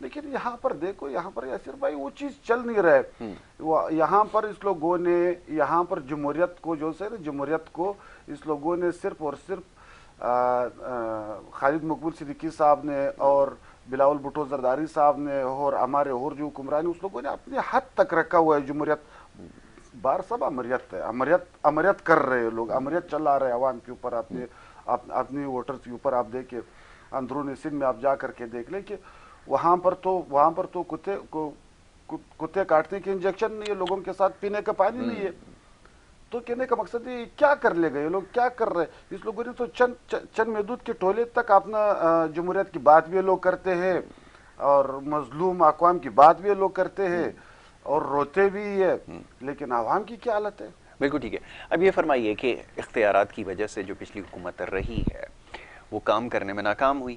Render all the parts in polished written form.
لیکن یہاں پر دیکھو، یہاں پر یاسر بھائی وہ چیز چل نہیں رہے. یہاں پر اس لوگوں نے یہاں پر جمہوریت کو جو سے جمہوریت کو اس لوگوں نے صرف اور صرف خالد مقبول صدیقی صاحب نے اور بلاول بھٹو زرداری صاحب نے اور ہمارے اور جو حکمرانی اس لوگوں نے اپنے حد تک رکھا ہوا ہے. جمہوریت بار سب امریت ہے، امریت کر رہے ہیں لوگ، امریت چلا رہے عوام کے اوپر، اپنے ووٹرز کے اوپر. آپ دیکھیں اندرون سندھ میں آپ جا کر کے دیکھ لیں کہ وہاں پر تو کتے کاٹنے کے انجیکشن نہیں ہے، لوگوں کے ساتھ پینے کا پانی نہیں ہے. تو کہنے کا مقصد یہ کیا کر لے گئے لوگ، کیا کر رہے ہیں اس لوگوں نے؟ تو چند محدود کے ٹولے تک اپنا جمہوریت کی بات بھی یہ لوگ کرتے ہیں اور مظلوم اقوام کی بات بھی یہ لوگ کرتے ہیں اور روتے بھی ہے، لیکن عوام کی کیا حالت ہے؟ بالکل ٹھیک ہے. اب یہ فرمائیے کہ اختیارات کی وجہ سے جو پچھلی حکومت رہی ہے وہ کام کرنے میں ناکام ہوئی.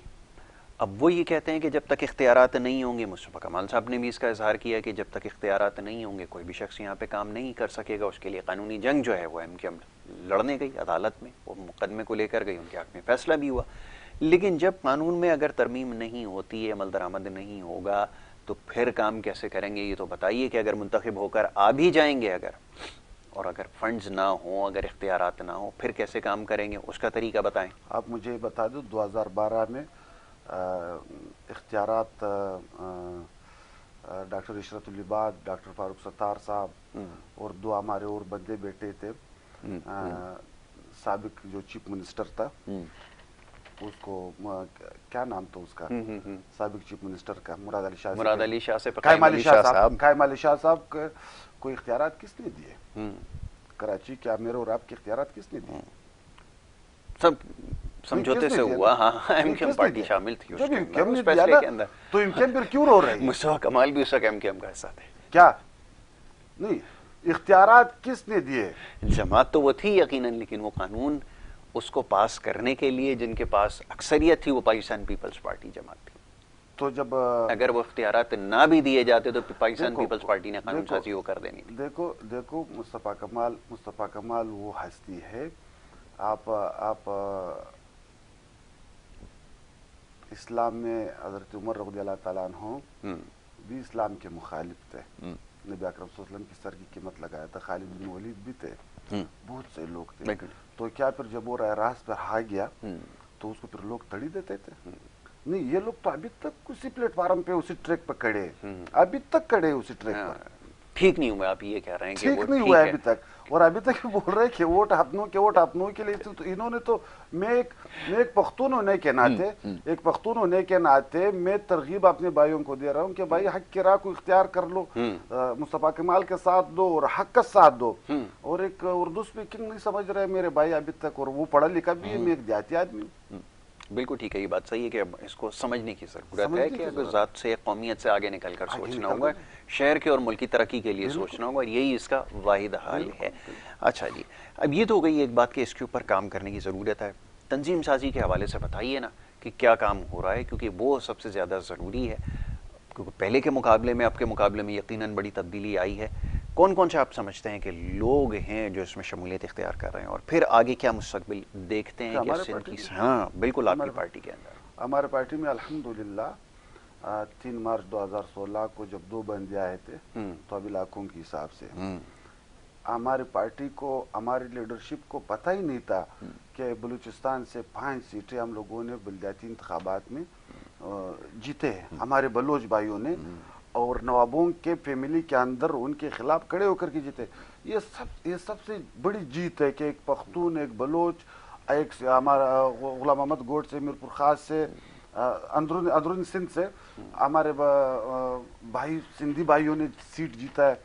اب وہ یہ کہتے ہیں کہ جب تک اختیارات نہیں ہوں گے، مصطفیٰ کمال صاحب نے بھی اس کا اظہار کیا کہ جب تک اختیارات نہیں ہوں گے کوئی بھی شخص یہاں پہ کام نہیں کر سکے گا. اس کے لیے قانونی جنگ جو ہے وہ ایم کیو ایم لڑنے گئی عدالت میں، وہ مقدمے کو لے کر گئی، ان کے حق میں فیصلہ بھی ہوا. لیکن جب قانون میں اگر ترمیم نہیں ہوتی ہے، عمل درآمد نہیں ہوگا، تو پھر کام کیسے کریں گے؟ یہ تو بتائیے کہ اگر منتخب ہو کر آ بھی جائیں گے اور اگر فنڈز نہ ہوں، اگر اختیارات نہ ہوں، پھر کیسے کام کریں گے؟ اس کا طریقہ بتائیں. آپ مجھے بتا دو 2012 میں اختیارات ڈاکٹر عشرت العباد، ڈاکٹر فاروق ستار صاحب اور دو ہمارے اور بندے بیٹے تھے. سابق جو چیف منسٹر تھا، اس کو کیا نام تھا اس کا، سابق چیف منسٹر کا، مراد علی شاہ سے قائم علی شاہ صاحب کو اختیارات کس نے دیے؟ کراچی کے میرے اور آپ کے اختیارات کس نے دیے؟ سب سمجھوتے سے ہوا. ہاں ایم کیو ایم پارٹی شامل تھی اس فیصلے کے اندر. تو ایم کیو ایم پھر کیوں رو رہے ہیں؟ مصطفیٰ کمال بھی اس وقت ایم کیو ایم کا حصہ تھے. کیا نہیں اختیارات کس نے دیے؟ جماعت تو وہ تھی یقیناً، لیکن وہ قانون اس کو پاس کرنے کے لیے جن کے پاس اکثریت تھی وہ پاکستان پیپلز پارٹی جماعت تھی. تو جب اگر وہ اختیارات نہ بھی دیے جاتے تو پاکستان پیپلز پارٹی نے قانون سازی وہ کر دینی تھی. دیکھو مصطفیٰ کمال وہ ہستی ہے. آپ اسلام میں حضرت عمر رضی اللہ تعالیٰ عنہ بھی اسلام کے مخالف تھے. نبی اکرم صلی اللہ علیہ وسلم کی سر کی قیمت لگایا تھا. خالد بن ولید بھی تھے، بہت سے لوگ تھے. تو کیا پھر جب وہ راست پر آ گیا تو اس کو پھر لوگ تڑی دیتے تھے؟ نہیں، یہ لوگ تو ابھی تک اسی پلیٹ فارم پہ اسی ٹریک پہ کھڑے ہیں، ابھی تک کھڑے ہیں اسی ٹریک پر. ٹھیک نہیں ہوا. آپ یہ کہہ رہے ہیں کہ ٹھیک نہیں ہوا ابھی تک، اور ابھی تک بول رہے کہ ووٹ اپنوں کے لیے. تو انہوں نے تو میں ایک پختون ہونے کے ناطے میں ترغیب اپنے بھائیوں کو دے رہا ہوں کہ بھائی حق کی راہ کو اختیار کر لو، مصطفیٰ کمال کے ساتھ دو اور حق کا ساتھ دو. اور ایک اردو اسپیکنگ نہیں سمجھ رہے میرے بھائی ابھی تک، اور وہ پڑھا لکھا بھی ہے، میں ایک دیہاتی آدمی ہوں. بالکل ٹھیک ہے. یہ بات صحیح ہے کہ اس کو سمجھنے کی ضرورت ہے کہ ذات سے، قومیت سے آگے نکل کر سوچنا ہوگا، شہر کے اور ملکی ترقی کے لیے سوچنا ہوگا، اور یہی اس کا واحد حل ہے. اچھا جی، اب یہ تو ہو گئی ایک بات کہ اس کے اوپر کام کرنے کی ضرورت ہے. تنظیم سازی کے حوالے سے بتائیے نا کہ کیا کام ہو رہا ہے، کیونکہ وہ سب سے زیادہ ضروری ہے. کیونکہ پہلے کے مقابلے میں اب کے مقابلے میں یقیناً بڑی تبدیلی آئی ہے. کون سے آپ سمجھتے ہیں کہ لوگ ہیں جو اس میں شمولیت اختیار کر رہے ہیں، اور پھر آگے کیا مستقبل دیکھتے ہیں کہ سندھ کی؟ ہاں بالکل، آپ کی پارٹی کے اندر. ہمارے پارٹی میں الحمدللہ 3 مارچ 2016 کو جب 2 بندے آئے تھے تو اب علاقوں کے حساب سے ہماری پارٹی کو، ہماری لیڈرشپ کو پتہ ہی نہیں تھا کہ بلوچستان سے 5 سیٹیں ہم لوگوں نے بلدیاتی انتخابات میں جیتے ہیں. ہمارے بلوچ بھائیوں نے، اور نوابوں کے فیملی کے اندر ان کے خلاف کھڑے ہو کر کے جیتے. یہ سب سے بڑی جیت ہے کہ ایک پختون، ایک بلوچ، ایک ہمارا غلام محمد گوڈ سے، میرپور خاص سے، اندرون سندھ سے ہمارے بھائی سندھی بھائیوں نے سیٹ جیتا ہے،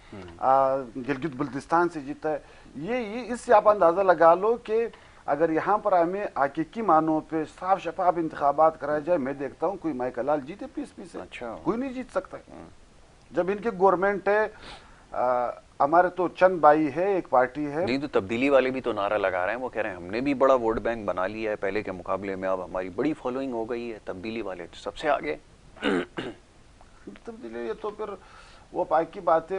گلگت بلتستان سے جیتا ہے. یہ اس سے آپ اندازہ لگا لو کہ اگر یہاں پر ہمیں حقیقی معنوں پہ صاف شفاف انتخابات کرایا جائے، میں دیکھتا ہوں کوئی مائیکل لال جیتے 20 سے. کوئی نہیں جیت سکتا. جب ان کی گورنمنٹ ہے، ہمارے تو چند بھائی ہے، ایک پارٹی ہے. نہیں تو تبدیلی والے بھی تو نعرہ لگا رہے ہیں، وہ کہہ رہے ہیں ہم نے بھی بڑا ووٹ بینک بنا لیا ہے پہلے کے مقابلے میں، اب ہماری بڑی فالوئنگ ہو گئی ہے. تبدیلی والے سب سے آگے. تبدیلی یہ تو پھر وہ پاک کی بات ہے.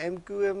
MQM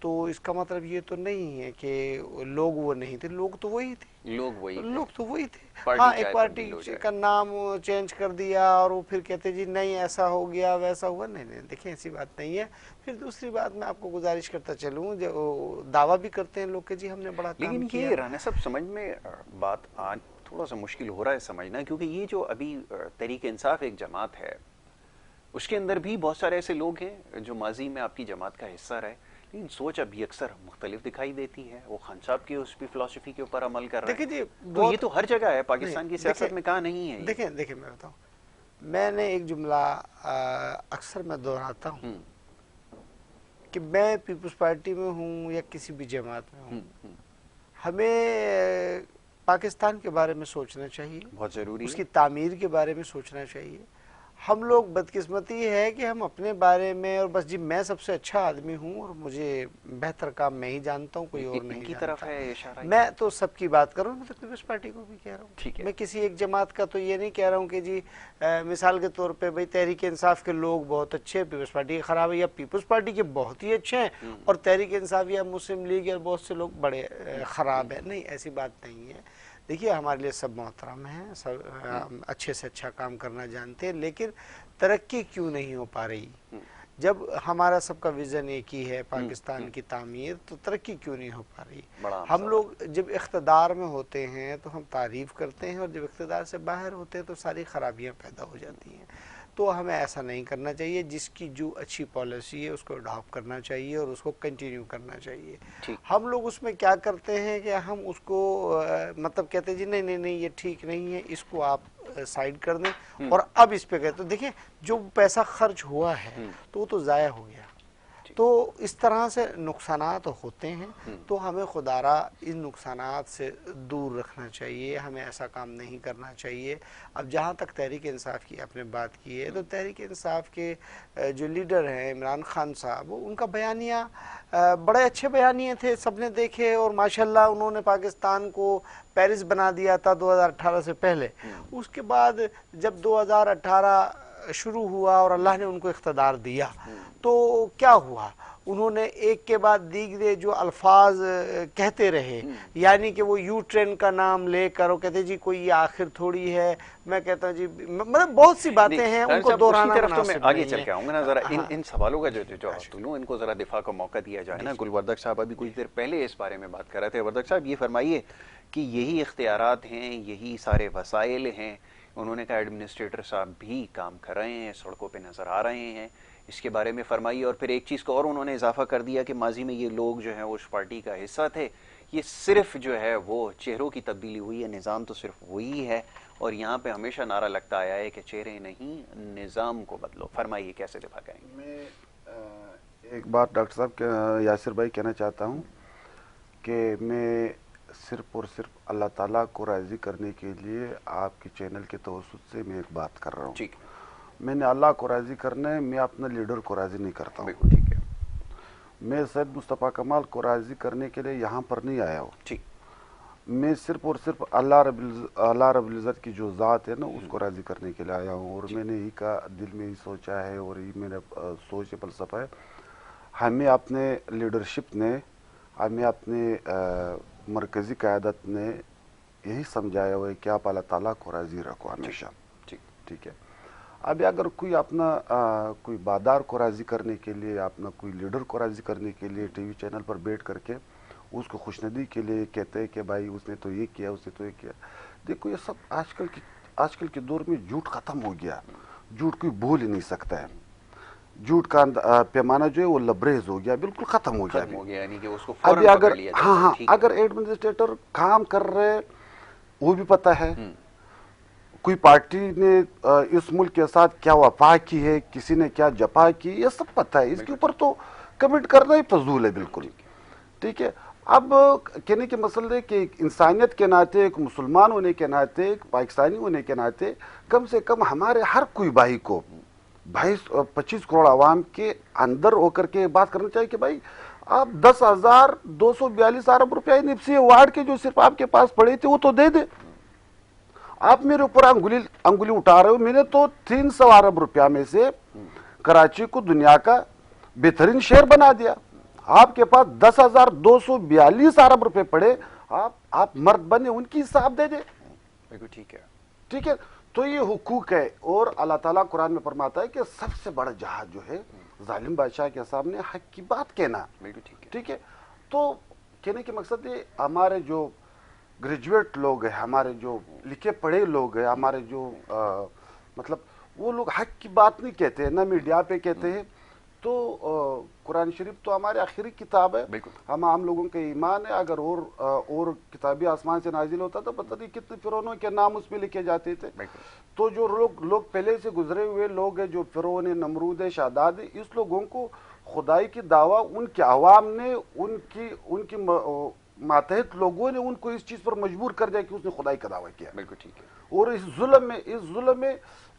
تو اس کا مطلب یہ تو نہیں ہے کہ لوگ وہ نہیں تھے، لوگ تو وہی تھے، لوگ تو وہی تھے. ہاں ایک پارٹی کا نام چینج کر دیا اور وہ پھر کہتے جی نہیں ایسا ہو گیا ویسا ہوا. نہیں دیکھیں ایسی بات نہیں ہے. پھر دوسری بات میں آپ کو گزارش کرتا چلوں، جو دعویٰ بھی کرتے ہیں لوگ کہ جی ہم نے بڑا کام کیا. لیکن یہ رانا صاحب سمجھ میں بات آج تھوڑا سا مشکل ہو رہا ہے سمجھنا، کیونکہ یہ جو ابھی تحریک انصاف ایک جماعت ہے، اس کے اندر بھی بہت سارے ایسے لوگ ہیں جو ماضی میں آپ کی جماعت کا حصہ رہے، لیکن سوچ ابھی اکثر مختلف دکھائی دیتی ہے. وہ خان صاحب کی اس بھی فلسفی کے اوپر عمل کر رہے ہیں. تو یہ تو ہر جگہ ہے، پاکستان کی سیاست میں کہاں نہیں ہے. دیکھیں میں بتاؤں، میں نے ایک جملہ اکثر میں دہراتا ہوں کہ میں پیپلز پارٹی میں ہوں یا کسی بھی جماعت میں ہوں، ہمیں پاکستان کے بارے میں سوچنا چاہیے، بہت ضروری اس کی تعمیر کے بارے میں سوچنا چاہیے. ہم لوگ بدقسمتی ہے کہ ہم اپنے بارے میں اور بس جی میں سب سے اچھا آدمی ہوں اور مجھے بہتر کام میں ہی جانتا ہوں، کوئی اور نہیں کی جانتا. طرف ہے اشارہ. میں تو سب کی بات کر رہا ہوں، میں تو پیپلز پارٹی کو بھی کہہ رہا ہوں. میں کسی ایک جماعت کا تو یہ نہیں کہہ رہا ہوں کہ جی مثال کے طور پہ بھائی تحریک انصاف کے لوگ بہت اچھے ہیں، پیپلز پارٹی کے خراب ہے، یا پیپلز پارٹی کے بہت ہی اچھے ہیں اور تحریک انصاف یا مسلم لیگ یا بہت سے لوگ بڑے خراب ہیں. نہیں ایسی بات نہیں ہے. دیکھیے ہمارے لیے سب محترم ہیں، سب اچھے سے اچھا کام کرنا جانتے ہیں، لیکن ترقی کیوں نہیں ہو پا رہی؟ جب ہمارا سب کا ویژن ایک ہی ہے پاکستان کی تعمیر، تو ترقی کیوں نہیں ہو پا رہی؟ ہم لوگ جب اقتدار میں ہوتے ہیں تو ہم تعریف کرتے ہیں، اور جب اقتدار سے باہر ہوتے ہیں تو ساری خرابیاں پیدا ہو جاتی ہیں. تو ہمیں ایسا نہیں کرنا چاہیے. جس کی جو اچھی پالیسی ہے اس کو اڈاپٹ کرنا چاہیے اور اس کو کنٹینیو کرنا چاہیے. ہم لوگ اس میں کیا کرتے ہیں کہ ہم اس کو مطلب کہتے ہیں جی نہیں یہ ٹھیک نہیں ہے، اس کو آپ سائیڈ کر دیں اور اب اس پہ کہتے. تو دیکھیں جو پیسہ خرچ ہوا ہے تو وہ تو ضائع ہو گیا. تو اس طرح سے نقصانات ہوتے ہیں، تو ہمیں خدا را ان نقصانات سے دور رکھنا چاہیے. ہمیں ایسا کام نہیں کرنا چاہیے. اب جہاں تک تحریک انصاف کی آپ نے بات کی ہے، تو تحریک انصاف کے جو لیڈر ہیں عمران خان صاحب، ان کا بیانیہ بڑے اچھے بیانیے تھے، سب نے دیکھے، اور ماشاءاللہ انہوں نے پاکستان کو پیرس بنا دیا تھا 2018 سے پہلے. اس کے بعد جب 2018 شروع ہوا اور اللہ نے ان کو اقتدار دیا، تو کیا ہوا؟ انہوں نے ایک کے بعد دیگرے جو الفاظ کہتے رہے، یعنی کہ وہ یو ٹرین کا نام لے کر وہ کہتے جی کوئی یہ آخر تھوڑی ہے. میں کہتا ہوں جی مطلب بہت سی باتیں ہیں، ان کو دہرانا مناسب نہیں ہے. آگے چل کے آؤں گا نا ذرا ان سوالوں کا جو دوں ان کو ذرا دفاع کا موقع دیا جائے نا. گلوردک صاحب ابھی کچھ دیر پہلے اس بارے میں بات کر رہے تھے. وردک صاحب یہ فرمائیے کہ یہی اختیارات ہیں، یہی سارے وسائل ہیں. انہوں نے کہا ایڈمنسٹریٹر صاحب بھی کام کر رہے ہیں، سڑکوں پہ نظر آ رہے ہیں. اس کے بارے میں فرمائیے. اور پھر ایک چیز کو اور انہوں نے اضافہ کر دیا کہ ماضی میں یہ لوگ جو ہیں وہ اس پارٹی کا حصہ تھے. یہ صرف جو ہے وہ چہروں کی تبدیلی ہوئی ہے، نظام تو صرف وہی ہے. اور یہاں پہ ہمیشہ نعرہ لگتا آیا ہے کہ چہرے نہیں نظام کو بدلو. فرمائیے کیسے دفاع کریں گے؟ میں ایک بات ڈاکٹر صاحب یاسر بھائی کہنا چاہتا ہوں کہ میں صرف اور صرف اللہ تعالیٰ کو راضی کرنے کے لیے آپ کے چینل کے توسط سے میں ایک بات کر رہا ہوں. ٹھیک. میں نے اللہ کو راضی کرنا ہے، میں اپنا لیڈر کو راضی نہیں کرتا ہوں. بالکل ٹھیک ہے. میں سید مصطفیٰ کمال کو راضی کرنے کے لیے یہاں پر نہیں آیا ہوں. ٹھیک. میں صرف اور صرف اللہ رب العزت کی جو ذات ہے نا اس کو راضی کرنے کے لیے آیا ہوں. اور میں نے ہی کا دل میں ہی سوچا ہے اور یہ میرا سوچ فلسفہ ہے. ہمیں اپنے لیڈرشپ نے، ہمیں اپنے مرکزی قیادت نے یہی سمجھایا ہوا ہے کہ آپ اللہ تعالیٰ کو راضی رکھو ہمیشہ. ٹھیک ہے. ابھی اگر کوئی اپنا کوئی بادار کو راضی کرنے کے لیے، اپنا کوئی لیڈر کو راضی کرنے کے لیے ٹی وی چینل پر بیٹھ کر کے اس کو خوشندی کے لیے کہتے ہیں کہ بھائی اس نے تو یہ کیا، اس نے تو یہ کیا. دیکھو یہ سب آج کل کے دور میں جھوٹ ختم ہو گیا. جھوٹ کوئی بول ہی نہیں سکتا ہے. جھوٹ کا پیمانہ جو ہے وہ لبریز ہو گیا، بالکل ختم ہو گیا. ابھی اگر ایڈمنسٹریٹر کام کر رہے وہ بھی پتہ ہے، کوئی پارٹی نے اس ملک کے ساتھ کیا وفا کی ہے، کسی نے کیا جفا کی، یہ سب پتہ ہے. اس کے اوپر تو کمنٹ کرنا ہی فضول ہے بالکل. ٹھیک ہے. اب کہنے کے مسئلہ ہے کہ ایک انسانیت کے ناطے، ایک مسلمان ہونے کے ناطے، ایک پاکستانی ہونے کے ناطے کم سے کم ہمارے ہر کوئی بھائی کو 22-25 کروڑ عوام کے اندر ہو کر کے بات کرنا چاہیے کہ بھائی آپ 10,242 ارب روپیہ نفسی وارڈ کے جو صرف آپ کے پاس پڑے تھے وہ تو دے دے. آپ میرے اوپر انگلی اٹھا رہے ہو. میں نے تو 300 ارب روپیہ میں سے کراچی کو دنیا کا بہترین شہر بنا دیا. آپ کے پاس 10,242 ارب روپے پڑے, آپ مرد بنے ان کی حساب دے دیں. بالکل ٹھیک ہے, ٹھیک ہے, تو یہ حقوق ہے. اور اللہ تعالیٰ قرآن میں فرماتا ہے کہ سب سے بڑا جہاد جو ہے ظالم بادشاہ کے سامنے حق کی بات کہنا. بالکل ٹھیک ہے. ٹھیک ہے, تو کہنے کے مقصد یہ ہمارے جو گریجویٹ لوگ ہیں, ہمارے جو لکھے پڑھے لوگ ہیں, ہمارے جو مطلب وہ لوگ حق کی بات نہیں کہتے ہیں, نہ میڈیا پہ کہتے ہیں. تو قرآن شریف تو ہمارے آخری کتاب ہے, ہم لوگوں کا ایمان ہے. اگر اور کتابی آسمان سے نازل ہوتا تو پتہ نہیں کتنے فرعونوں کے نام اس میں لکھے جاتے تھے. تو جو لوگ پہلے سے گزرے ہوئے لوگ ہیں, جو فرعون ہے, نمرود ہے, شاداد ہے, اس لوگوں کو خدائی کی دعویٰ ان کے عوام نے, ان کی ماتحت لوگوں نے ان کو اس چیز پر مجبور کر دیا کہ اس نے خدائی کا دعویٰ کیا. بالکل ٹھیک ہے. اور اس ظلم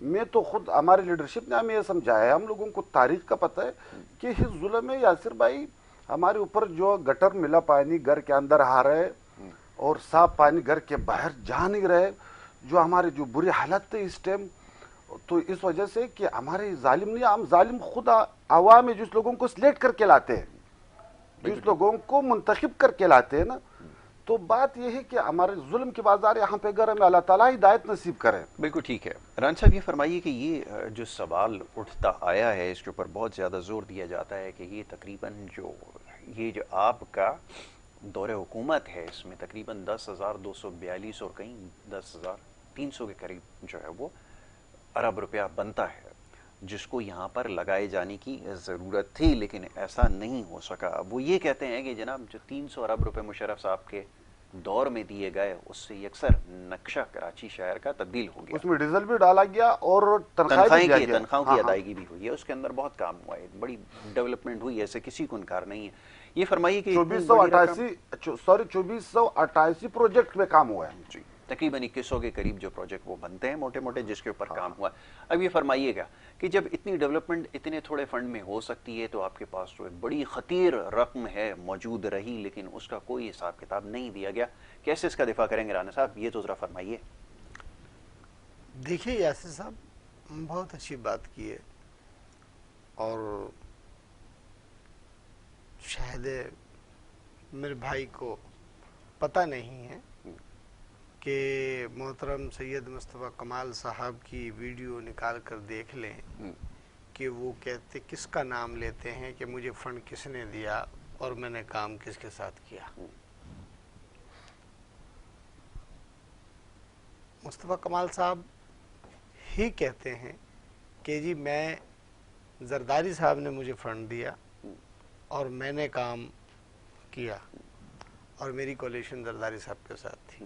میں تو خود ہمارے لیڈرشپ نے ہمیں یہ سمجھایا ہے, ہم لوگوں کو تاریخ کا پتہ ہے کہ اس ظلم میں یاسر بھائی ہمارے اوپر جو گٹر ملا پانی گھر کے اندر آ رہے اور صاف پانی گھر کے باہر جا نہیں رہے, جو ہمارے جو بری حالت تھے اس ٹائم, تو اس وجہ سے کہ ہمارے ظالم نہیں, ہم ظالم خود عوام ہے, جس لوگوں کو سلیکٹ کر کے لاتے ہیں, جس لوگوں کو منتخب کر کے لاتے ہیں نا. تو بات یہ ہے کہ ہمارے ظلم کے بازار یہاں پہ گر ہمیں اللہ تعالیٰ ہدایت نصیب کرے. بالکل ٹھیک ہے. ران صاحب یہ فرمائیے کہ یہ جو سوال اٹھتا آیا ہے اس کے اوپر بہت زیادہ زور دیا جاتا ہے کہ یہ تقریباً جو آپ کا دور حکومت ہے اس میں تقریباً 10,242 اور کہیں 10,300 کے قریب جو ہے وہ ارب روپیہ بنتا ہے, جس کو یہاں پر لگائے جانے کی ضرورت تھی لیکن ایسا نہیں ہو سکا. وہ یہ کہتے ہیں کہ جناب جو 300 ارب روپے مشرف صاحب کے دور میں دیے گئے اس سے یکسر نقشہ کراچی شہر کا تبدیل ہو گیا, اس میں ڈیزل بھی ڈالا گیا اور تنخواہوں کی ادائیگی بھی ہوئی ہے, اس کے اندر بہت کام ہوا ہے, بڑی ڈیولپمنٹ ہوئی ہے, ایسے کسی کو انکار نہیں ہے. یہ فرمائیے کہ 2488 پروجیکٹ میں کام ہوا ہے. جی, تقریباً 2100 کے قریب جو پروجیکٹ وہ بنتے ہیں موٹے موٹے جس کے اوپر کام ہوا. اب یہ فرمائیے گا کہ جب اتنی ڈیولپمنٹ اتنے تھوڑے فنڈ میں ہو سکتی ہے تو آپ کے پاس تو ایک بڑی خطیر رقم ہے موجود رہی لیکن اس کا کوئی حساب کتاب نہیں دیا گیا, کیسے اس کا دفاع کریں گے رانا صاحب, یہ تو ذرا فرمائیے. دیکھیے یاسر صاحب بہت اچھی بات کی ہے, اور شاید میرے بھائی کو پتہ نہیں ہے کہ محترم سید مصطفیٰ کمال صاحب کی ویڈیو نکال کر دیکھ لیں کہ وہ کہتے کس کا نام لیتے ہیں کہ مجھے فنڈ کس نے دیا اور میں نے کام کس کے ساتھ کیا. مصطفیٰ کمال صاحب ہی کہتے ہیں کہ جی میں زرداری صاحب نے مجھے فنڈ دیا اور میں نے کام کیا اور میری کولیشن زرداری صاحب کے ساتھ تھی.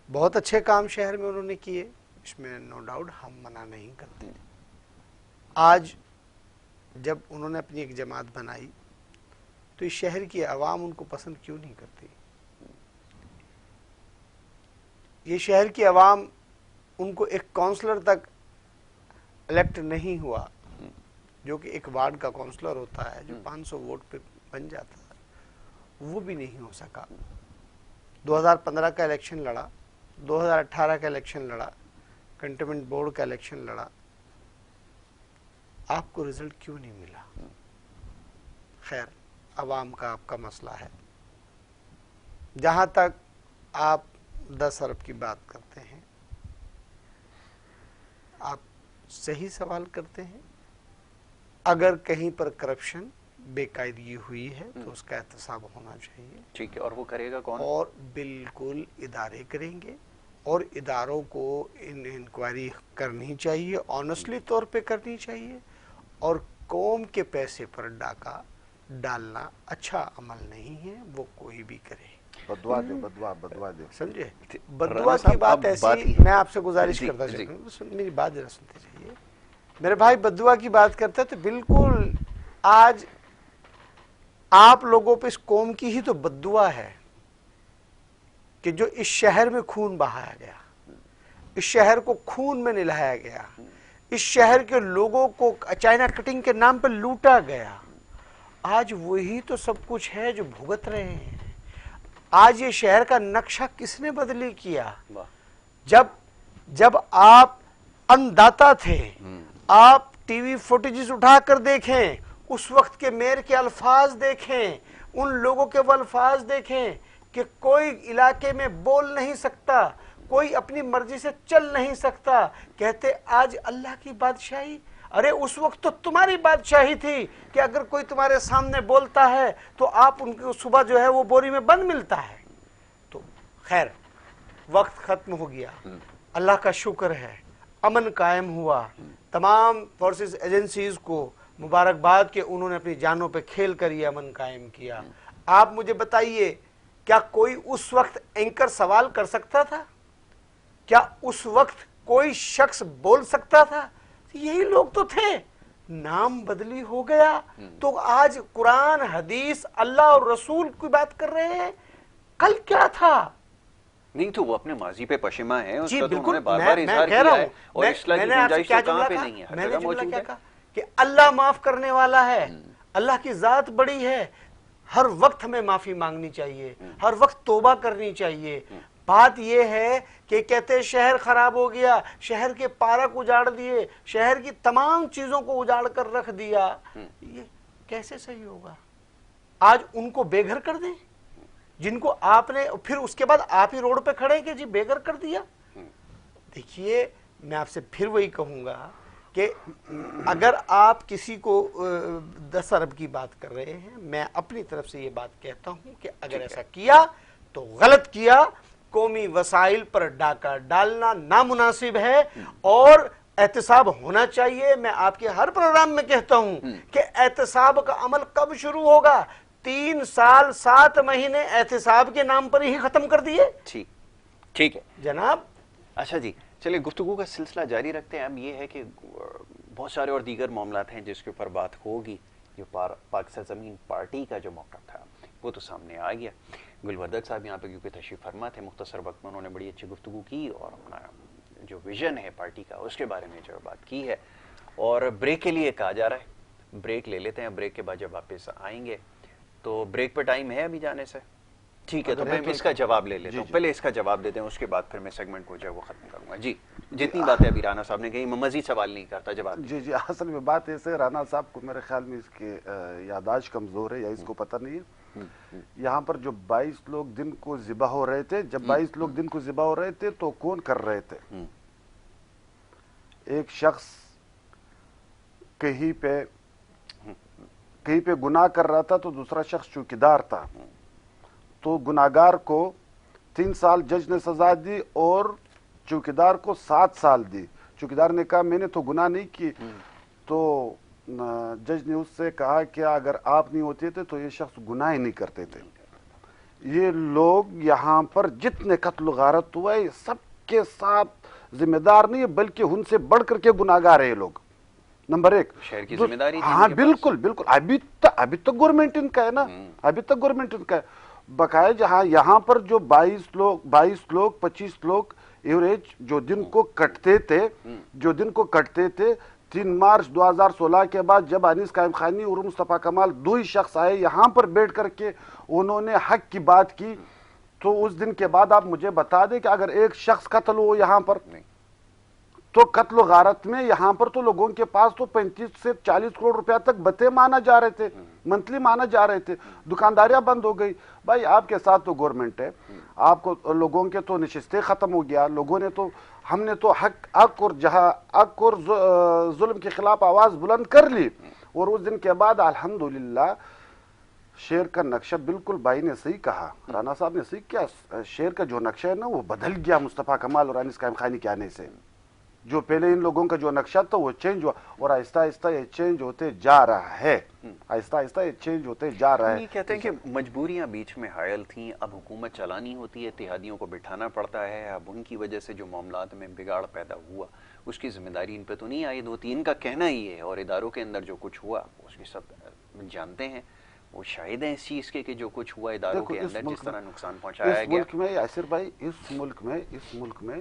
بہت اچھے کام شہر میں انہوں نے کیے, اس میں نو ڈاؤٹ, ہم منع نہیں کرتے. آج جب انہوں نے اپنی ایک جماعت بنائی تو اس شہر کی عوام ان کو پسند کیوں نہیں کرتی؟ یہ شہر کی عوام ان کو ایک کونسلر تک الیکٹ نہیں ہوا, جو کہ ایک وارڈ کا کونسلر ہوتا ہے جو 500 ووٹ پہ بن جاتا ہے, وہ بھی نہیں ہو سکا. 2015 کا الیکشن لڑا, 2018 کا الیکشن لڑا, کنٹونمنٹ بورڈ کا الیکشن لڑا, آپ کو رزلٹ کیوں نہیں ملا؟ خیر, عوام کا آپ کا مسئلہ ہے. جہاں تک آپ 10 ارب کی بات کرتے ہیں, آپ صحیح سوال کرتے ہیں. اگر کہیں پر کرپشن بے قاعدگی ہوئی ہے تو اس کا احتساب ہونا چاہیے. ٹھیک ہے, اور وہ کرے گا کون؟ اور بالکل ادارے کریں گے, اور اداروں کو انکوائری کرنی چاہیے, آنیسٹلی طور پہ کرنی چاہیے. اور قوم کے پیسے پر ڈاکہ ڈالنا اچھا عمل نہیں ہے, وہ کوئی بھی کرے. بدوا دے سمجھے, بدوا کی بات ایسی, میں آپ سے گزارش کرتا چاہتا ہوں, میری بات ذرا سنتے چاہیے. میرے بھائی بدوا کی بات کرتے تو بالکل آج آپ لوگوں پہ اس قوم کی ہی تو بدوا ہے کہ جو اس شہر میں خون بہایا گیا, اس شہر کو خون میں نہلایا گیا, اس شہر کے لوگوں کو چائنا کٹنگ کے نام پر لوٹا گیا. آج وہی تو سب کچھ ہے جو بھگت رہے ہیں. آج یہ شہر کا نقشہ کس نے بدلی کیا؟ جب آپ انداتا تھے, آپ ٹی وی فوٹیجز اٹھا کر دیکھیں, اس وقت کے میئر کے الفاظ دیکھیں، ان لوگوں کے وہ الفاظ دیکھیں کہ کوئی علاقے میں بول نہیں سکتا، کوئی اپنی مرضی سے چل نہیں سکتا، کہتے آج اللہ کی بادشاہی۔ ارے اس وقت تو تمہاری بادشاہی تھی کہ اگر کوئی تمہارے سامنے بولتا ہے تو آپ ان کو صبح جو ہے وہ بوری میں بند ملتا ہے۔ تو خیر وقت ختم ہو گیا، اللہ کا شکر ہے امن قائم ہوا، تمام فورسز ایجنسیز کو مبارکباد کہ انہوں نے اپنی جانوں پہ کھیل کر یہ امن قائم کیا۔ آپ مجھے بتائیے کیا کوئی اس وقت اینکر سوال کر سکتا تھا؟ کیا اس وقت کوئی شخص بول سکتا تھا؟ یہی لوگ تو تھے، نام بدلی ہو گیا تو آج قرآن حدیث اللہ اور رسول کی بات کر رہے ہیں۔ کل کیا تھا؟ نہیں تو وہ اپنے ماضی پہ پشیماں ہیں، اس جی کا تو انہوں نے بالکل، بار بار میں اظہار کہہ رہا کیا ہے، ہوں، اور اصلاح کی میں نے آپ سے گنجائش کیا تو کہاں جملہ پہ کہا؟ نہیں ہے، ہر میں نے جگہ جملہ موجود کیا ہے۔ کہا کہ اللہ معاف کرنے والا ہے، اللہ کی ذات بڑی ہے، ہر وقت ہمیں معافی مانگنی چاہیے، ہر وقت توبہ کرنی چاہیے۔ بات یہ ہے کہ کہتے شہر خراب ہو گیا، شہر کے پارک اجاڑ دیے، شہر کی تمام چیزوں کو اجاڑ کر رکھ دیا، یہ کیسے صحیح ہوگا؟ آج ان کو بے گھر کر دیں جن کو آپ نے، پھر اس کے بعد آپ ہی روڈ پہ کھڑے کہ جی بے گھر کر دیا۔ دیکھیے میں آپ سے پھر وہی کہوں گا کہ اگر آپ کسی کو 10 ارب کی بات کر رہے ہیں، میں اپنی طرف سے یہ بات کہتا ہوں کہ اگر ایسا کیا تو غلط کیا، قومی وسائل پر ڈاکہ ڈالنا نامناسب ہے اور احتساب ہونا چاہیے۔ میں آپ کے ہر پروگرام میں کہتا ہوں کہ احتساب کا عمل کب شروع ہوگا؟ 3 سال 7 مہینے احتساب کے نام پر ہی ختم کر دیے ٹھیک ہے جناب۔ اچھا جی، چلیے گفتگو کا سلسلہ جاری رکھتے ہیں۔ اب یہ ہے کہ بہت سارے اور دیگر معاملات ہیں جس کے اوپر بات ہوگی۔ جو پاک سرزمین پارٹی کا جو موقع تھا وہ تو سامنے آ گیا۔ گلوردک صاحب یہاں پہ کیونکہ تشریف فرما تھے، مختصر وقت میں انہوں نے بڑی اچھی گفتگو کی اور اپنا جو ویژن ہے پارٹی کا اس کے بارے میں جو بات کی ہے، اور بریک کے لیے کہا جا رہا ہے، بریک لے لیتے ہیں۔ بریک کے بعد جب واپس آئیں گے تو بریک پہ ٹائم ہے ابھی جانے سے؟ ٹھیک ہے، تو میں اس کا جواب لے لیتا ہوں، پہلے اس کا جواب دیتے ہیں، اس کے بعد پھر میں سیگمنٹ کو جو ہے وہ ختم کروں گا۔ جی جتنی باتیں ابھی رانا صاحب نے کہی، میں مزید سوال نہیں کرتا، جواب جی جی، اصل میں بات ایسے رانا صاحب کو میرے خیال میں اس کے یادداشت کمزور ہے یا اس کو پتہ نہیں ہے۔ یہاں پر جو 22 لوگ دن کو ذبح ہو رہے تھے، جب 22 لوگ دن کو ذبح ہو رہے تھے تو کون کر رہے تھے؟ ایک شخص کہیں پہ گناہ کر رہا تھا تو دوسرا شخص چوکیدار تھا، تو گناہگار کو 3 سال جج نے سزا دی اور چوکیدار کو 7 سال دی۔ چوکیدار نے کہا میں نے تو گناہ نہیں کی، تو جج نے اس سے کہا کہ اگر آپ نہیں ہوتے تھے تو یہ شخص گناہ ہی نہیں کرتے تھے۔ یہ لوگ یہاں پر جتنے قتل و غارت ہوا ہے سب کے ساتھ ذمہ دار نہیں ہے، بلکہ ان سے بڑھ کر کے گناہگار ہے یہ لوگ۔ نمبر 1 شہر کی ذمہ داری تھی۔ ہاں بالکل بالکل، ابھی تک گورنمنٹ ان کا ہے نا، ابھی تک گورنمنٹ ان کا ہے بقایا۔ جہاں یہاں پر جو 22 لوگ 25 لوگ ایوریج جو دن کو کٹتے تھے 3 مارچ 2016 کے بعد جب انیس قائم خانی اور مصطفیٰ کمال 2 ہی شخص آئے یہاں پر بیٹھ کر کے انہوں نے حق کی بات کی، تو اس دن کے بعد آپ مجھے بتا دیں کہ اگر ایک شخص قتل ہو یہاں پر تو قتل و غارت میں یہاں پر تو لوگوں کے پاس تو 35 سے 40 کروڑ روپیہ تک بتے مانا جا رہے تھے، منتھلی مانا جا رہے تھے، دکانداریاں بند ہو گئی۔ بھائی آپ کے ساتھ تو گورنمنٹ ہے، آپ کو لوگوں کے تو نشستیں ختم ہو گیا، لوگوں نے تو ہم نے تو حق اور ظلم کے خلاف آواز بلند کر لی، اور اس دن کے بعد الحمدللہ شیر کا نقشہ بالکل بھائی نے صحیح کہا، رانا صاحب نے صحیح کیا، شیر کا جو نقشہ ہے نا وہ بدل گیا مصطفیٰ کمال اور انیس قائم خانی کے آنے سے۔ جو پہلے ان لوگوں کا جو نقشہ تھا وہ چینج ہوا، اور آہستہ آہستہ یہ چینج ہوتے جا رہا ہے، آہستہ آہستہ یہ چینج ہوتے جا رہا ہے۔ یہ کہتے ہیں کہ مجبوریاں بیچ میں حائل تھیں، اب حکومت چلانی ہوتی ہے، اتحادیوں کو بٹھانا پڑتا ہے، اب ان کی وجہ سے جو معاملات میں بگاڑ پیدا ہوا اس کی ذمہ داری ان پہ تو نہیں عائد ہوتی، ان کا کہنا ہی ہے، اور اداروں کے اندر جو کچھ ہوا اس کی سب جانتے ہیں، وہ شاہد ہیں اس چیز کے کہ جو کچھ ہوا اداروں کے اندر جس طرح نقصان پہنچایا گیا۔ اس ملک میں یاسر بھائی، اس ملک میں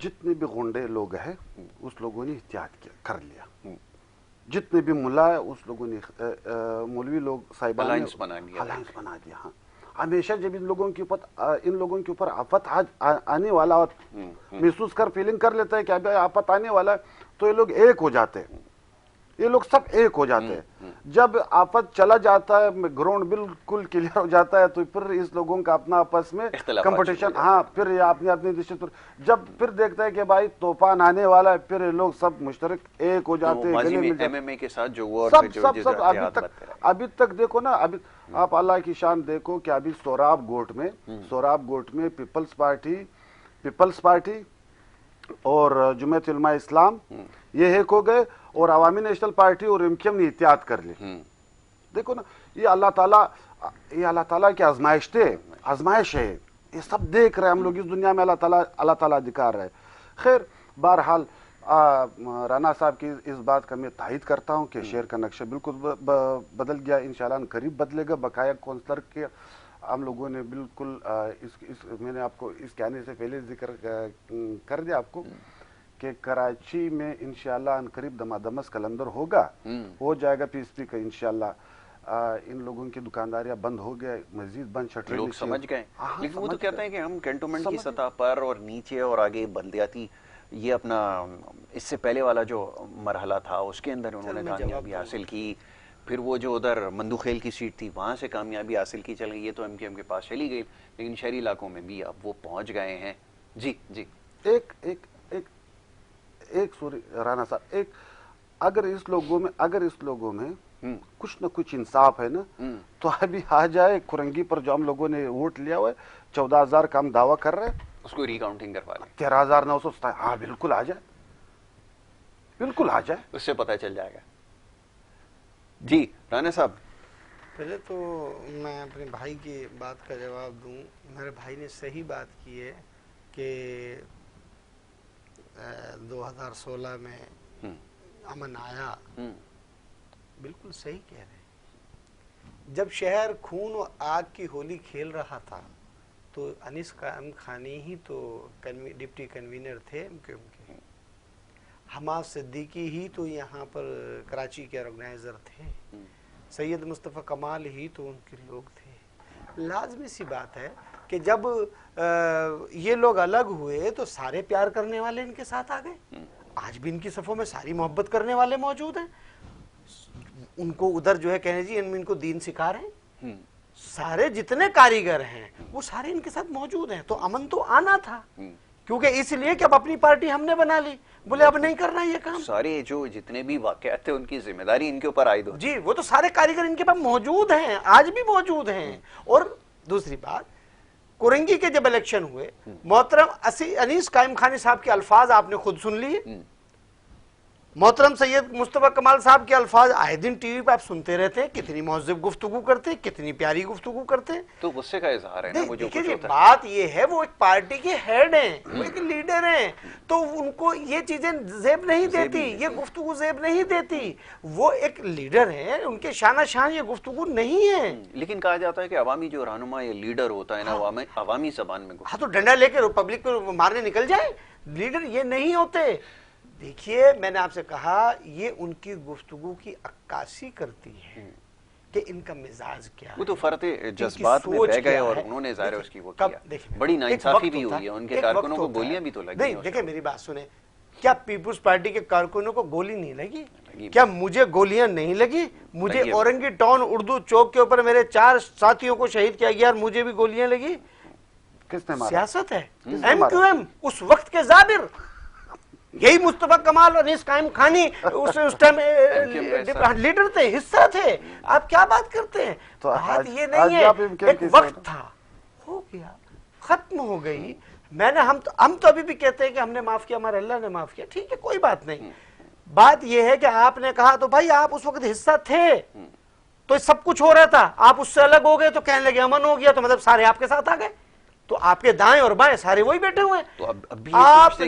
جتنے بھی غنڈے لوگ ہیں اس لوگوں نے احتیاط کر لیا، جتنے بھی ملا ہے اس لوگوں نے مولوی لوگ صاحبان نے الائنس بنا دیا۔ ہاں ہمیشہ جب ان لوگوں کے اوپر آفت آنے والا محسوس فیلنگ کر لیتا ہے کہ ابھی آفت آنے والا ہے تو یہ لوگ ایک ہو جاتے ہیں، یہ لوگ سب ایک ہو جاتے ہیں. جب آپس چلا جاتا ہے, گراؤنڈ بالکل کلیئر ہو جاتا ہے, تو پھر اس لوگوں کا اپنا آپس میں کمپٹیشن, ہاں پھر یہ اپنی اپنی دشت, جب پھر دیکھتا ہے کہ بھائی طوفان آنے والا ہے, پھر یہ لوگ سب مشترک ایک ہو جاتے ہیں, گلے مل ایم ایم اے کے ساتھ جو ہوا سب ابھی تک دیکھو نا. ابھی آپ اللہ کی شان دیکھو کہ ابھی سوراب گوٹ میں پیپلز پارٹی اور جمعیت علماء اسلام یہ ایک ہو گئے, اور عوامی نیشنل پارٹی اور MKM نے اتحاد کر لی. دیکھو نا, یہ اللہ تعالیٰ کی آزمائش ہے, یہ سب دیکھ رہے ہیں ہم لوگ اس دنیا میں, اللہ تعالیٰ دکھا رہا ہے. خیر بہرحال رانا صاحب کی اس بات کا میں تائید کرتا ہوں کہ شہر کا نقشہ بالکل بدل گیا, انشاءاللہ قریب بدلے گا. بقایا کونسلر کے ہم لوگوں نے بالکل میں نے آپ کو اس کہنے سے پہلے ذکر کر دیا آپ کو کہ کراچی میں انشاءاللہ ان قریب دمادمس کلندر ہوگا, ہو جائے گا PSP کا انشاءاللہ. ان لوگوں کی دکانداریاں بند ہو گیا, مزید بند شٹریں لوگ سمجھ گئے. لیکن وہ تو کہتے ہیں کہ ہم کینٹونمنٹ کی سطح پر اور نیچے اور آگے بلدیاتی, یہ اپنا اس سے پہلے والا جو مرحلہ تھا اس کے اندر انہوں نے کامیابی حاصل کی. پھر وہ جو ادھر مندوخیل کی سیٹ تھی وہاں سے کامیابی حاصل کی چل گئی, یہ تو MKM کے پاس چلی گئی, لیکن شہری علاقوں میں بھی اب وہ پہنچ گئے ہیں. جی ایک سوری رانا صاحب, اگر اس لوگوں میں کچھ نہ کچھ انصاف ہے نا, تو ابھی آ جائے کرنگی پر جو ہم لوگوں نے ووٹ لیا ہوا ہے, 14,000 کا ہم دعویٰ کر رہے ہیں, اس کو ریکاؤنٹنگ کروا لیں. 13,900, ہاں بالکل آ جائے, اس سے پتہ چل جائے گا. جی رانا صاحب, پہلے تو میں اپنے بھائی کی بات کا جواب دوں. میرے بھائی نے صحیح بات کی ہے کہ 2016 میں امن آیا, بالکل صحیح کہہ رہے ہیں. جب شہر خون و آگ کی ہولی کھیل رہا تھا تو انیس قائم خانی ہی تو ڈپٹی کنوینر تھے MKM کے, حماد صدیقی ہی تو یہاں پر کراچی کے آرگنائزر تھے, سید مصطفیٰ کمال ہی تو ان کے لوگ تھے. لازمی سی بات ہے کہ جب یہ لوگ الگ ہوئے تو سارے پیار کرنے والے ان کے ساتھ آ گئے. آج بھی ان کی صفوں میں ساری محبت کرنے والے موجود ہیں. ان کو ادھر جو ہے کہنے جی ان کو دین سکھا رہے ہیں, سارے جتنے کاریگر ہیں وہ سارے ان کے ساتھ موجود ہیں. تو امن تو آنا تھا, کیونکہ اس لیے کہ اب اپنی پارٹی ہم نے بنا لی, بولے اب نہیں کرنا یہ کام. سارے جو جتنے بھی واقعات تھے ان کی ذمہ داری ان کے اوپر عائد ہوتی. جی وہ تو سارے کاریگر ان کے پاس موجود ہیں, آج بھی موجود ہیں. اور دوسری بات, کرنگی کے جب الیکشن ہوئے, محترم انیس قائم خانی صاحب کے الفاظ آپ نے خود سن لیے, محترم سید مصطفیٰ کمال صاحب کے الفاظ آئے دن ٹی وی پہ آپ سنتے رہتے ہیں, کتنی مہذب گفتگو کرتے ہیں, کتنی پیاری گفتگو کرتے ہیں. تو غصے کا اظہار ہے نا وہ جو کچھ ہوتا ہے. بات یہ ہے وہ ایک پارٹی کے ہیڈ ہیں, وہ ایک لیڈر ہیں, تو ان کو یہ چیزیں زیب نہیں دیتی, یہ گفتگو زیب نہیں دیتی. وہ ایک لیڈر ہیں, ان کے شانہ شان یہ گفتگو نہیں ہے. لیکن کہا جاتا ہے کہ عوامی جو رہنما یہ لیڈر ہوتا ہے نا, عوامی زبان میں ہاں تو ڈنڈا لے کے پبلک کو مارنے نکل جائے. لیڈر یہ نہیں ہوتے. دیکھیے میں نے آپ سے کہا یہ ان کی گفتگو کی عکاسی کرتی ہے کہ ان کا مزاج کیا ہے. وہ تو فرط جذبات میں بہ گئے اور انہوں نے ظاہر اس کی وہ کیا. بڑی ناانصافی بھی ہوئی ہے, ان کے کارکنوں کو گولیاں بھی تو لگی. نہیں دیکھیں میری بات سنیں, کیا پیپلز پارٹی کے کارکنوں کو گولی نہیں لگی؟ کیا مجھے گولیاں نہیں لگی؟ مجھے اورنگی ٹاؤن اردو چوک کے اوپر میرے 4 ساتھیوں کو شہید کیا گیا اور مجھے بھی گولیاں لگی. سیاست ہے. MQM اس وقت کے زابر, یہی مصطفیٰ کمال اور انیس قائم خانی اس ٹائم لیڈر تھے, حصہ تھے. آپ کیا بات کرتے ہیں؟ بات یہ نہیں ہے, ایک وقت تھا, ہو گیا, ختم ہو گئی. ہم تو ابھی بھی کہتے ہیں کہ ہم نے معاف کیا, ہمارے اللہ نے معاف کیا, ٹھیک ہے کوئی بات نہیں. بات یہ ہے کہ آپ نے کہا تو بھائی آپ اس وقت حصہ تھے تو سب کچھ ہو رہا تھا, آپ اس سے الگ ہو گئے تو کہنے لگے امن ہو گیا, تو مطلب سارے آپ کے ساتھ آ گئے. تو آپ کے دائیں اور بائیں سارے وہی بیٹھے ہوئے ہیں. آپ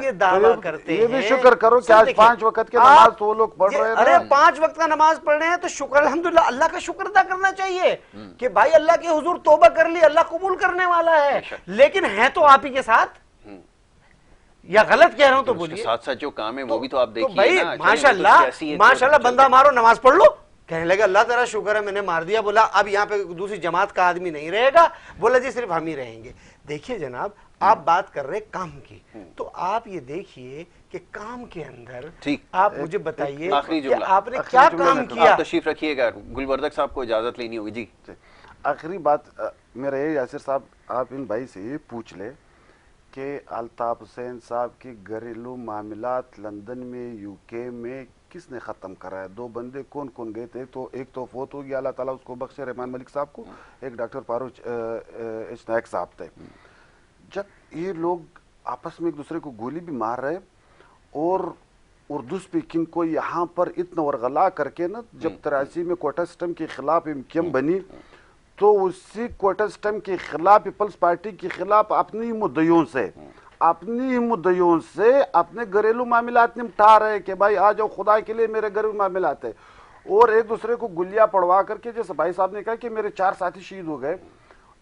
یہ دعویٰ کرتے ہیں, یہ بھی شکر کرو کہ آج 5 وقت کی نماز تو وہ لوگ پڑھ رہے ہیں. ارے 5 وقت کا نماز پڑھ رہے ہیں تو شکر الحمدللہ اللہ کا شکر ادا کرنا چاہیے کہ بھائی اللہ کے حضور توبہ کر لی, اللہ قبول کرنے والا ہے. لیکن ہے تو آپ ہی کے ساتھ, یا غلط کہہ رہا ہوں تو بولیے. ساتھ ساتھ جو کام ہے وہ بھی تو آپ دیکھیے. بھائی ماشاءاللہ بندہ مارو نماز پڑھ لو, کہنے لگے اللہ تیرا شکر ہے میں نے مار دیا. بولا اب یہاں پہ دوسری جماعت کا آدمی نہیں رہے گا, بولا جی صرف ہم ہی رہیں گے. دیکھیے جناب آپ بات کر رہے کام کی, تو آپ یہ دیکھیے کہ کام کے اندر ٹھیک، آپ مجھے بتائیے آخری کہ جملہ، آپ نے کیا کام کیا. آپ تشریف رکھیے گا، گلوردک صاحب کو اجازت لینی ہوگی. جی آخری بات میرا یہ یاسر صاحب آپ ان بھائی سے یہ پوچھ لے کہ الطاف حسین صاحب کے گھریلو معاملات لندن میں یو کے میں کس نے ختم کرا ہے؟ 2 بندے کون کون گئے تھے؟ تو ایک تو فوت ہو گیا، اللہ تعالیٰ اس کو بخشے، رحمان ملک صاحب کو، ایک ڈاکٹر فاروق ایچ نائک صاحب تھے. جب یہ لوگ آپس میں ایک دوسرے کو گولی بھی مار رہے اور اردو اسپیکنگ کو یہاں پر اتنا ورغلا کر کے نا، جب 83 میں کوٹا سسٹم کے خلاف MKM بنی تو اسی کوٹا سسٹم کے خلاف پیپلز پارٹی کے خلاف اپنی مدعیوں سے اپنے گھریلو معاملات نمٹا رہے کہ بھائی آ جاؤ خدا کے لیے میرے گھریلو معاملات ہے، اور ایک دوسرے کو گلیاں پڑوا کر کے، جیسے بھائی صاحب نے کہا کہ میرے 4 ساتھی شہید ہو گئے،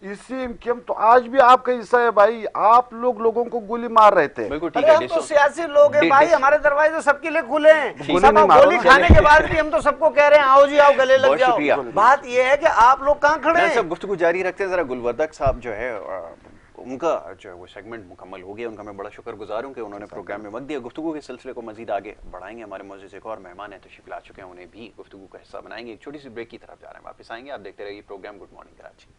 اسی MKM تو آج بھی آپ کا حصہ ہے بھائی، آپ لوگوں کو گولی مار رہے تھے. بالکل ٹھیک ارے ہے. ہم تو سیاسی لوگ ہیں بھائی، ہمارے دروازے سب کے لیے کھلے ہیں. سب گولی کھانے کے بعد بھی ہم تو سب کو کہہ رہے ہیں آؤ جی آؤ گلے لگ جاؤ. بات یہ ہے کہ آپ لوگ کہاں کھڑے ہیں؟ سب گفتگو جاری رکھتے ہیں. ذرا گلوردک صاحب جو ہے ان کا جو ہے وہ سیگمنٹ مکمل ہو گیا، ان کا میں بڑا شکر گزار ہوں کہ انہوں نے پروگرام میں وقت دیا. گفتگو کے سلسلے کو مزید آگے بڑھائیں گے. ہمارے معزز ایک اور مہمان ہیں تشریف لا چکے ہیں، انہیں بھی گفتگو کا حصہ بنائیں گے. ایک چھوٹی سی بریک کی طرف جا رہے ہیں، واپس آئیں گے. آپ دیکھتے رہیے پروگرام گڈ مارننگ کراچی.